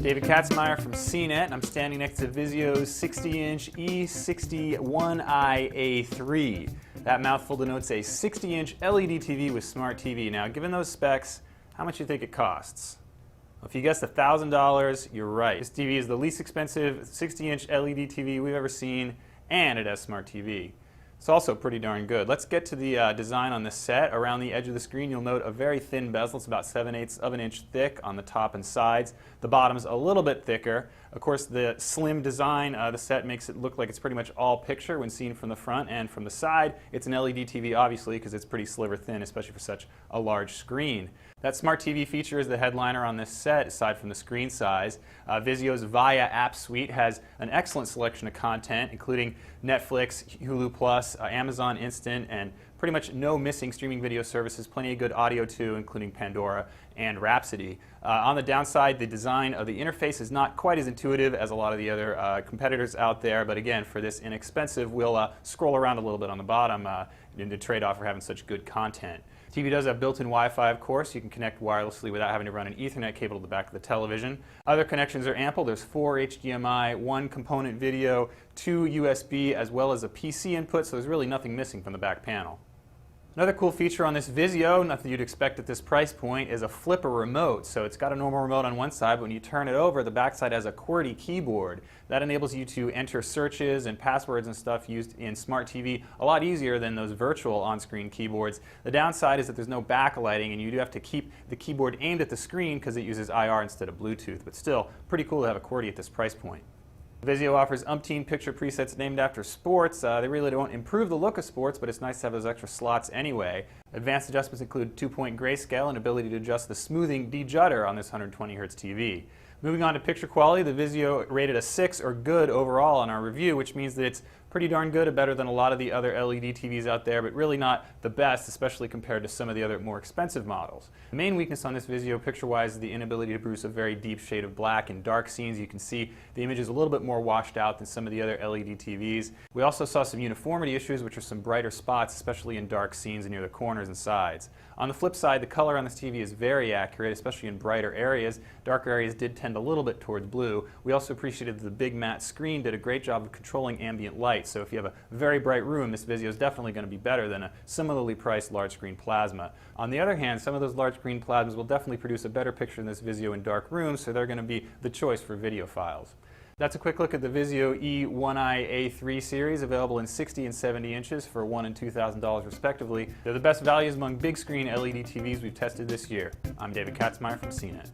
David Katzmeyer from CNET, and I'm standing next to VIZIO's 60-inch E601i-A3. That mouthful denotes a 60-inch LED TV with Smart TV. Now, given those specs, how much do you think it costs? Well, if you guessed $1,000, you're right. This TV is the least expensive 60-inch LED TV we've ever seen, and it has Smart TV. It's also pretty darn good. Let's get to the design on this set. Around the edge of the screen, you'll note a very thin bezel. It's about 7/8 of an inch thick on the top and sides. The bottom's a little bit thicker. Of course, the slim design of the set makes it look like it's pretty much all picture when seen from the front and from the side. It's an LED TV, obviously, because it's pretty sliver thin, especially for such a large screen. That Smart TV feature is the headliner on this set, aside from the screen size. VIZIO's VIA app suite has an excellent selection of content, including Netflix, Hulu Plus, Amazon Instant, and pretty much no missing streaming video services. Plenty of good audio too, including Pandora and Rhapsody. On the downside, the design of the interface is not quite as intuitive as a lot of the other competitors out there, but again, for this inexpensive, we'll scroll around a little bit on the bottom in the trade-off for having such good content. TV does have built-in Wi-Fi, of course. You can connect wirelessly without having to run an Ethernet cable to the back of the television. Other connections are ample. There's 4 HDMI, 1 component video, 2 USB, as well as a PC input, so there's really nothing missing from the back panel. Another cool feature on this VIZIO, nothing you'd expect at this price point, is a flipper remote. So it's got a normal remote on one side, but when you turn it over, the backside has a QWERTY keyboard. That enables you to enter searches and passwords and stuff used in Smart TV a lot easier than those virtual on-screen keyboards. The downside is that there's no backlighting, and you do have to keep the keyboard aimed at the screen because it uses IR instead of Bluetooth. But still, pretty cool to have a QWERTY at this price point. VIZIO offers umpteen picture presets named after sports. They really don't improve the look of sports, but it's nice to have those extra slots anyway. Advanced adjustments include 2-point grayscale and ability to adjust the smoothing de-judder on this 120 Hz TV. Moving on to picture quality, the VIZIO rated a 6 or good overall on our review, which means that it's pretty darn good, better than a lot of the other LED TVs out there, but really not the best, especially compared to some of the other more expensive models. The main weakness on this VIZIO picture-wise is the inability to produce a very deep shade of black in dark scenes. You can see the image is a little bit more washed out than some of the other LED TVs. We also saw some uniformity issues, which are some brighter spots, especially in dark scenes near the corners and sides. On the flip side, the color on this TV is very accurate, especially in brighter areas. Darker areas did tend a little bit towards blue. We also appreciated that the big matte screen did a great job of controlling ambient light. So if you have a very bright room, this VIZIO is definitely going to be better than a similarly priced large screen plasma. On the other hand, some of those large screen plasmas will definitely produce a better picture than this VIZIO in dark rooms, so they're going to be the choice for videophiles. That's a quick look at the VIZIO E601i-A3 series, available in 60 and 70 inches for $1,000 and $2,000 respectively. They're the best values among big screen LED TVs we've tested this year. I'm David Katzmeyer from CNET.